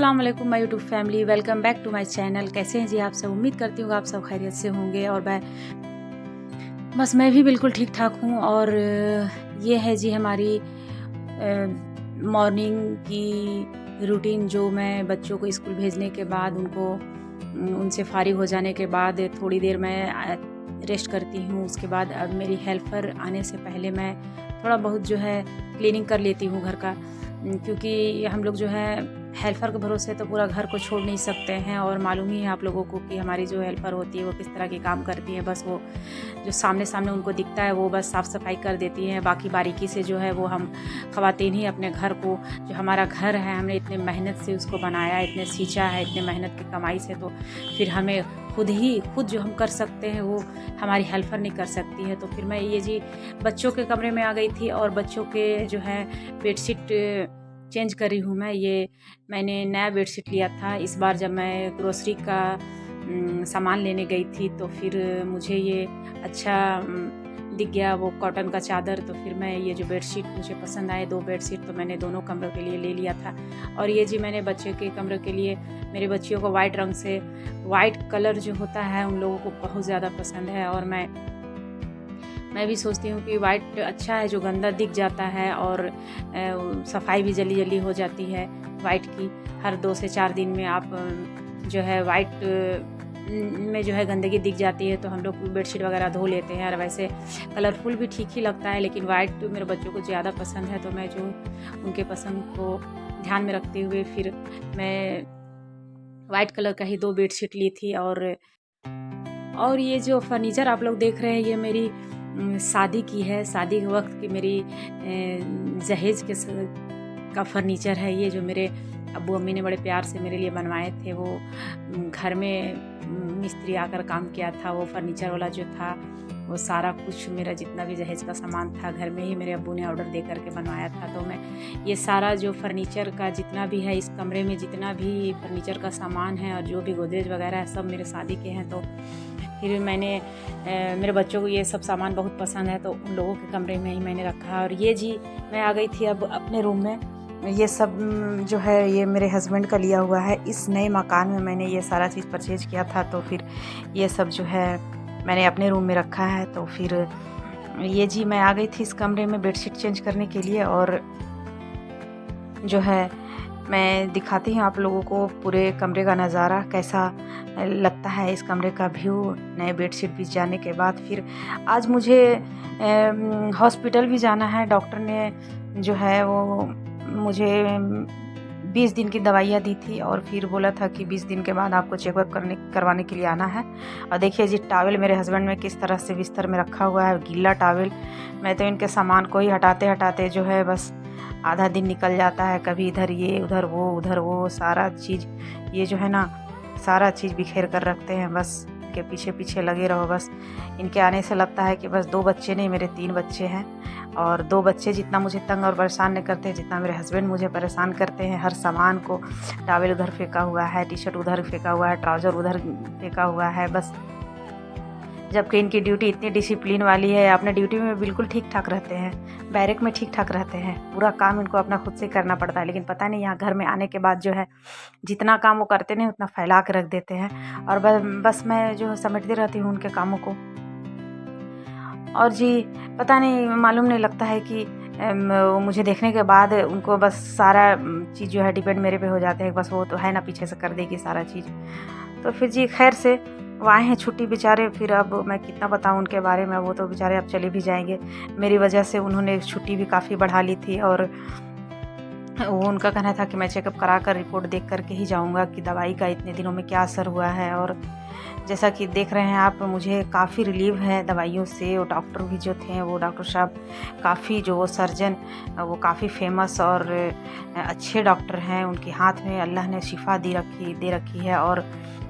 अस्सलाम वालेकुम my YouTube family, welcome back to my channel. कैसे हैं जी आप सब? उम्मीद करती हूँ आप सब खैरियत से होंगे और मैं भी बिल्कुल ठीक ठाक हूँ। और ये है जी हमारी मॉर्निंग की रूटीन, जो मैं बच्चों को स्कूल भेजने के बाद उनसे फारिग हो जाने के बाद थोड़ी देर मैं रेस्ट करती हूँ। उसके बाद अब मेरी हेल्पर आने से पहले मैं थोड़ा बहुत जो है क्लीनिंग कर लेती हूँ घर का, क्योंकि हम लोग जो है हेल्पर के भरोसे तो पूरा घर को छोड़ नहीं सकते हैं। और मालूम ही है आप लोगों को कि हमारी जो हेल्पर होती है वो किस तरह के काम करती है। बस वो जो सामने सामने उनको दिखता है वो बस साफ़ सफाई कर देती हैं, बाकी बारीकी से जो है वो हम ख़वातीन ही अपने घर को, जो हमारा घर है हमने इतने मेहनत से उसको बनाया, इतने सींचा है, इतने मेहनत की कमाई से, तो फिर हमें खुद जो हम कर सकते हैं वो हमारी हेल्पर नहीं कर सकती है। तो फिर मैं ये जी बच्चों के कमरे में आ गई थी और बच्चों के जो है बेडशीट चेंज करी हूँ मैं। ये मैंने नया बेडशीट लिया था इस बार जब मैं ग्रोसरी का सामान लेने गई थी, तो फिर मुझे ये अच्छा दिख गया वो कॉटन का चादर। तो फिर मैं ये जो बेडशीट मुझे पसंद आए, 2 बेडशीट तो मैंने दोनों कमरों के लिए ले लिया था। और ये जी मैंने बच्चे के कमरे के लिए, मेरे बच्चियों को वाइट रंग से, वाइट कलर जो होता है उन लोगों को बहुत ज़्यादा पसंद है। और मैं भी सोचती हूँ कि वाइट अच्छा है, जो गंदा दिख जाता है और सफाई भी जल्दी जल्दी हो जाती है वाइट की। हर 2 से 4 दिन में आप जो है वाइट में जो है गंदगी दिख जाती है तो हम लोग बेडशीट वगैरह धो लेते हैं। और वैसे कलरफुल भी ठीक ही लगता है, लेकिन वाइट मेरे बच्चों को ज़्यादा पसंद है, तो मैं जो उनके पसंद को ध्यान में रखते हुए फिर मैं वाइट कलर का ही 2 बेडशीट ली थी। और ये जो फर्नीचर आप लोग देख रहे हैं ये मेरी शादी की है, शादी के वक्त की मेरी जहेज का फर्नीचर है। ये जो मेरे अब्बू अम्मी ने बड़े प्यार से मेरे लिए बनवाए थे, वो घर में मिस्त्री आकर काम किया था। वो फर्नीचर वाला जो था वो सारा कुछ मेरा जितना भी जहेज का सामान था घर में ही मेरे अब्बू ने ऑर्डर दे करके बनवाया था। तो मैं ये सारा जो फर्नीचर का जितना भी है इस कमरे में, जितना भी फर्नीचर का सामान है और जो भी गोदरेज वगैरह है सब मेरे शादी के हैं। तो फिर मैंने मेरे बच्चों को ये सब सामान बहुत पसंद है तो उन लोगों के कमरे में ही मैंने रखा। और ये जी मैं आ गई थी अब अपने रूम में। ये सब जो है ये मेरे हस्बैंड का लिया हुआ है। इस नए मकान में मैंने ये सारा चीज़ परचेज किया था, तो फिर ये सब जो है मैंने अपने रूम में रखा है। तो फिर ये जी मैं आ गई थी इस कमरे में बेडशीट चेंज करने के लिए। और जो है मैं दिखाती हूँ आप लोगों को पूरे कमरे का नज़ारा कैसा लगता है, इस कमरे का व्यू नए बेडशीट बिछ जाने के बाद। फिर आज मुझे हॉस्पिटल भी जाना है। डॉक्टर ने जो है वो मुझे 20 दिन की दवाइयाँ दी थी और फिर बोला था कि 20 दिन के बाद आपको चेकअप करवाने के लिए आना है। और देखिए जी टावल मेरे हस्बैंड में किस तरह से बिस्तर में रखा हुआ है, गीला टावल। मैं तो इनके सामान को ही हटाते हटाते जो है बस आधा दिन निकल जाता है। कभी इधर ये उधर वो सारा चीज़, ये जो है ना सारा चीज़ बिखेर कर रखते हैं। बस इनके पीछे पीछे लगे रहो। बस इनके आने से लगता है कि बस 2 बच्चे नहीं मेरे 3 बच्चे हैं। और 2 बच्चे जितना मुझे तंग और परेशान नहीं करते जितना मेरे हस्बैंड मुझे परेशान करते हैं। हर सामान को, टॉवल उधर फेंका हुआ है, टी शर्ट उधर फेंका हुआ है, ट्राउज़र उधर फेंका हुआ है। बस जबकि इनकी ड्यूटी इतनी डिसिप्लिन वाली है, अपने ड्यूटी में बिल्कुल ठीक ठाक रहते हैं, बैरक में ठीक ठाक रहते हैं, पूरा काम इनको अपना खुद से करना पड़ता है। लेकिन पता नहीं यहाँ घर में आने के बाद जो है जितना काम वो करते नहीं उतना फैला के रख देते हैं। और बस मैं जो समेटती रहती हूँ उनके कामों को। और जी पता नहीं मालूम नहीं लगता है कि मुझे देखने के बाद उनको बस सारा चीज़ जो है डिपेंड मेरे पे हो जाते हैं। बस वो तो है ना पीछे से कर देगी सारा चीज़। तो फिर जी खैर से वो आए हैं छुट्टी बेचारे। फिर अब मैं कितना बताऊं उनके बारे में, वो तो बेचारे अब चले भी जाएंगे। मेरी वजह से उन्होंने छुट्टी भी काफ़ी बढ़ा ली थी और वो उनका कहना था कि मैं चेकअप करा कर रिपोर्ट देख करके ही जाऊंगा कि दवाई का इतने दिनों में क्या असर हुआ है। और जैसा कि देख रहे हैं आप, मुझे काफ़ी रिलीव है दवाइयों से। वो डॉक्टर भी जो थे वो डॉक्टर साहब काफ़ी, जो वो सर्जन वो काफ़ी फेमस और अच्छे डॉक्टर हैं। उनके हाथ में अल्लाह ने शिफा दे रखी है। और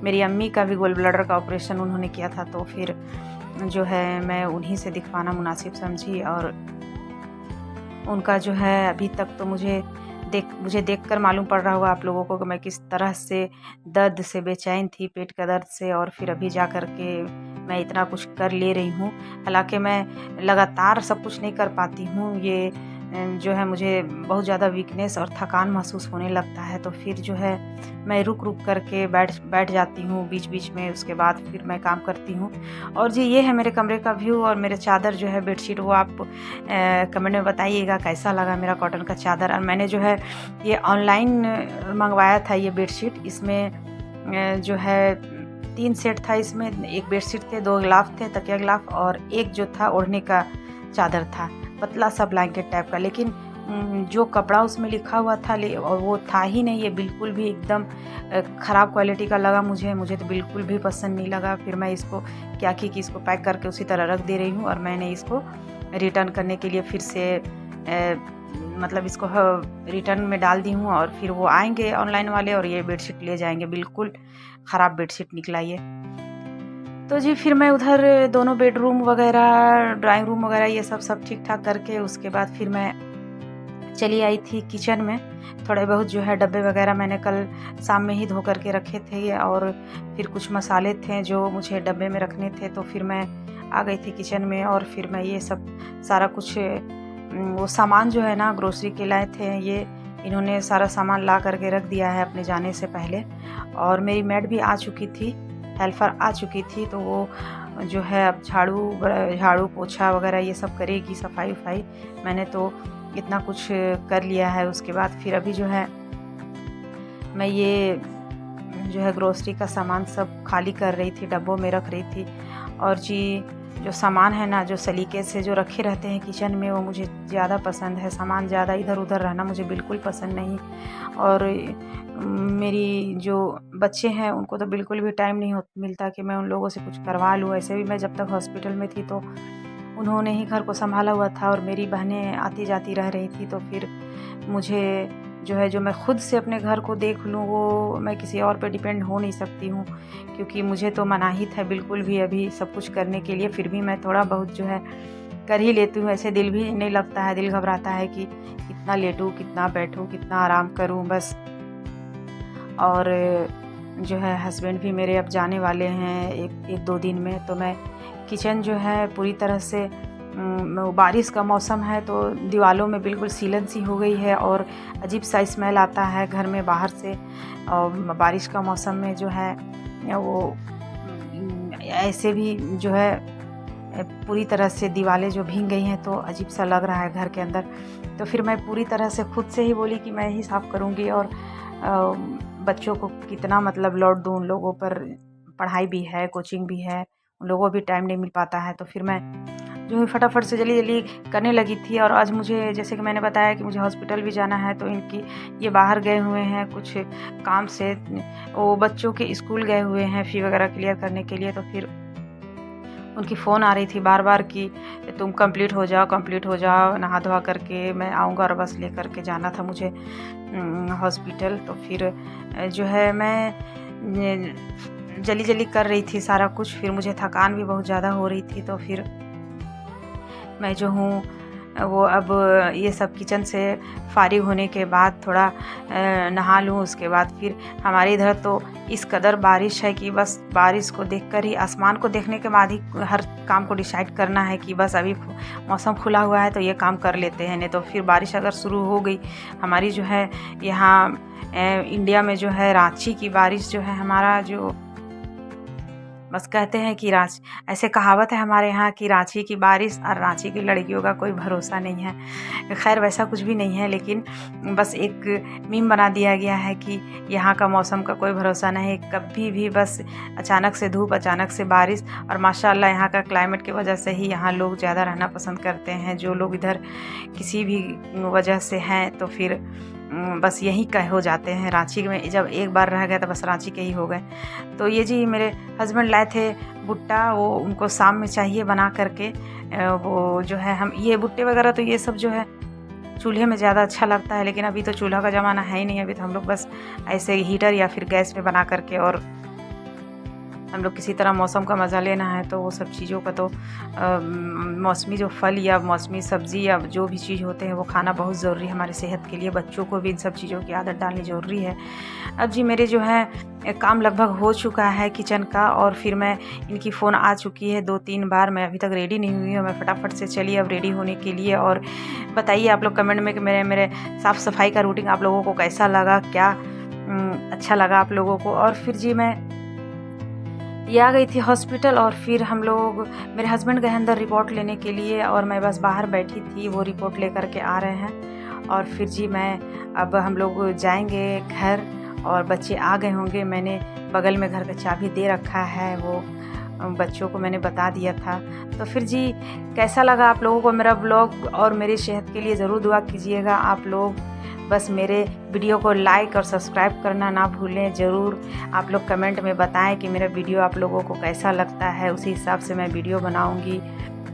मेरी अम्मी का भी गोल ब्लडर का ऑपरेशन उन्होंने किया था, तो फिर जो है मैं उन्हीं से दिखवाना मुनासिब समझी। और उनका जो है अभी तक तो मुझे देखकर मालूम पड़ रहा होगा आप लोगों को कि मैं किस तरह से दर्द से बेचैन थी, पेट का दर्द से। और फिर अभी जा कर के मैं इतना कुछ कर ले रही हूँ। हालांकि मैं लगातार सब कुछ नहीं कर पाती हूँ। ये जो है मुझे बहुत ज़्यादा वीकनेस और थकान महसूस होने लगता है, तो फिर जो है मैं रुक करके बैठ जाती हूँ बीच-बीच में, उसके बाद फिर मैं काम करती हूँ। और जी ये है मेरे कमरे का व्यू और मेरे चादर जो है बेडशीट, वो आप कमेंट में बताइएगा कैसा लगा मेरा कॉटन का चादर। और मैंने जो है ये ऑनलाइन मंगवाया था ये बेडशीट। इसमें जो है 3 सेट था, इसमें 1 बेडशीट थे, 2 गिलाफ थे, तकिया गिलाफ, और एक जो था ओढ़ने का चादर था, पतला सा ब्लैंकेट टाइप का। लेकिन जो कपड़ा उसमें लिखा हुआ था और वो था ही नहीं, ये बिल्कुल भी एकदम ख़राब क्वालिटी का लगा मुझे तो बिल्कुल भी पसंद नहीं लगा। फिर मैं इसको क्या की कि इसको पैक करके उसी तरह रख दे रही हूँ, और मैंने इसको रिटर्न करने के लिए फिर से मतलब इसको रिटर्न में डाल दी हूँ, और फिर वो आएंगे ऑनलाइन वाले और ये बेडशीट ले जाएंगे। बिल्कुल ख़राब बेडशीट निकला ये। तो जी फिर मैं उधर दोनों बेडरूम वगैरह, ड्राइंग रूम वगैरह ये सब ठीक ठाक करके उसके बाद फिर मैं चली आई थी किचन में। थोड़े बहुत जो है डब्बे वगैरह मैंने कल शाम में ही धो करके रखे थे, और फिर कुछ मसाले थे जो मुझे डब्बे में रखने थे, तो फिर मैं आ गई थी किचन में। और फिर मैं ये सब सारा कुछ वो सामान जो है ना ग्रोसरी के लाए थे, ये इन्होंने सारा सामान ला करके रख दिया है अपने जाने से पहले। और मेरी मैड भी आ चुकी थी, हेल्पर आ चुकी थी, तो वो जो है अब झाड़ू पोछा वगैरह ये सब करेगी, सफाई वफाई। मैंने तो इतना कुछ कर लिया है। उसके बाद फिर अभी जो है मैं ये जो है ग्रोसरी का सामान सब खाली कर रही थी, डब्बों में रख रही थी। और जी जो सामान है ना, जो सलीके से जो रखे रहते हैं किचन में, वो मुझे ज़्यादा पसंद है। सामान ज़्यादा इधर उधर रहना मुझे बिल्कुल पसंद नहीं। और मेरी जो बच्चे हैं उनको तो बिल्कुल भी टाइम नहीं मिलता कि मैं उन लोगों से कुछ करवा लूँ। ऐसे भी मैं जब तक हॉस्पिटल में थी तो उन्होंने ही घर को संभाला हुआ था, और मेरी बहनें आती जाती रह रही थी, तो फिर मुझे जो है जो मैं खुद से अपने घर को देख लूँ, वो मैं किसी और पे डिपेंड हो नहीं सकती हूँ, क्योंकि मुझे तो मनाही है बिल्कुल भी अभी सब कुछ करने के लिए। फिर भी मैं थोड़ा बहुत जो है कर ही लेती हूँ। ऐसे दिल भी नहीं लगता है, दिल घबराता है कि कितना लेटूँ, कितना बैठूँ, कितना आराम करूँ बस। और जो है हस्बैंड भी मेरे अब जाने वाले हैं एक दो दिन में, तो मैं किचन जो है पूरी तरह से बारिश का मौसम है तो दीवारों में बिल्कुल सीलन सी हो गई है, और अजीब सा स्मेल आता है घर में बाहर से। और बारिश का मौसम में जो है वो ऐसे भी जो है पूरी तरह से दीवारें जो भीग गई हैं, तो अजीब सा लग रहा है घर के अंदर। तो फिर मैं पूरी तरह से खुद से ही बोली कि मैं ही साफ़ करूँगी। और बच्चों को कितना मतलब लोड दूँ, उन लोगों पर पढ़ाई भी है, कोचिंग भी है, उन लोगों को भी टाइम नहीं मिल पाता है। तो फिर मैं जो है फटाफट से जल्दी करने लगी थी। और आज मुझे जैसे कि मैंने बताया कि मुझे हॉस्पिटल भी जाना है, तो इनकी ये बाहर गए हुए हैं कुछ काम से, वो बच्चों के स्कूल गए हुए हैं फ़ी वगैरह क्लियर करने के लिए। तो फिर उनकी फ़ोन आ रही थी बार कि तुम कंप्लीट हो जाओ, नहा धोआ करके मैं आऊँगा, और बस ले करके जाना था मुझे हॉस्पिटल। तो फिर जो है मैं जल्दी कर रही थी सारा कुछ। फिर मुझे थकान भी बहुत ज़्यादा हो रही थी, तो फिर मैं जो हूँ वो अब ये सब किचन से फारिग होने के बाद थोड़ा नहा लूँ। उसके बाद फिर हमारे इधर तो इस कदर बारिश है कि बस बारिश को देखकर ही, आसमान को देखने के बाद ही हर काम को डिसाइड करना है कि बस अभी मौसम खुला हुआ है तो ये काम कर लेते हैं, नहीं तो फिर बारिश अगर शुरू हो गई हमारी जो है यहाँ इंडिया में जो है रांची की बारिश जो है, हमारा जो बस कहते हैं कि ऐसे कहावत है हमारे यहाँ कि रांची की बारिश और रांची की लड़कियों का कोई भरोसा नहीं है। खैर वैसा कुछ भी नहीं है, लेकिन बस एक मीम बना दिया गया है कि यहाँ का मौसम का कोई भरोसा नहीं, कभी भी बस अचानक से धूप, अचानक से बारिश। और माशाल्लाह यहाँ का क्लाइमेट की वजह से ही यहाँ लोग ज़्यादा रहना पसंद करते हैं। जो लोग इधर किसी भी वजह से हैं तो फिर बस यहीं का हो जाते हैं। रांची में जब एक बार रह गए तो बस रांची के ही हो गए। तो ये जी मेरे हस्बैंड लाए थे भुट्टा, वो उनको शाम में चाहिए बना करके। वो जो है हम ये भुट्टे वगैरह तो ये सब जो है चूल्हे में ज़्यादा अच्छा लगता है, लेकिन अभी तो चूल्हा का ज़माना है ही नहीं। अभी तो हम लोग बस ऐसे हीटर या फिर गैस पे बना करके और हम लोग किसी तरह मौसम का मज़ा लेना है तो वो सब चीज़ों का तो मौसमी जो फल या मौसमी सब्ज़ी या जो भी चीज़ होते हैं वो खाना बहुत ज़रूरी है हमारे सेहत के लिए। बच्चों को भी इन सब चीज़ों की आदत डालनी ज़रूरी है। अब जी मेरे जो है काम लगभग हो चुका है किचन का, और फिर मैं इनकी फ़ोन आ चुकी है 2-3 बार, मैं अभी तक रेडी नहीं हुई हूँ। मैं फटाफट से चली अब रेडी होने के लिए। और बताइए आप लोग कमेंट में कि मेरे साफ़ सफाई का रूटीन आप लोगों को कैसा लगा, क्या अच्छा लगा आप लोगों को। और फिर जी मैं ये आ गई थी हॉस्पिटल, और फिर हम लोग, मेरे हस्बैंड गए अंदर रिपोर्ट लेने के लिए और मैं बस बाहर बैठी थी, वो रिपोर्ट लेकर के आ रहे हैं। और फिर जी अब हम लोग जाएंगे घर, और बच्चे आ गए होंगे। मैंने बगल में घर का चाबी दे रखा है, वो बच्चों को मैंने बता दिया था। तो फिर जी कैसा लगा आप लोगों को मेरा व्लॉग, और मेरी सेहत के लिए ज़रूर दुआ कीजिएगा आप लोग। बस मेरे वीडियो को लाइक और सब्सक्राइब करना ना भूलें। ज़रूर आप लोग कमेंट में बताएं कि मेरा वीडियो आप लोगों को कैसा लगता है, उसी हिसाब से मैं वीडियो बनाऊंगी।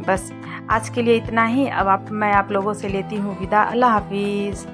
बस आज के लिए इतना ही। अब मैं आप लोगों से लेती हूँ विदा। अल्लाह हाफिज़।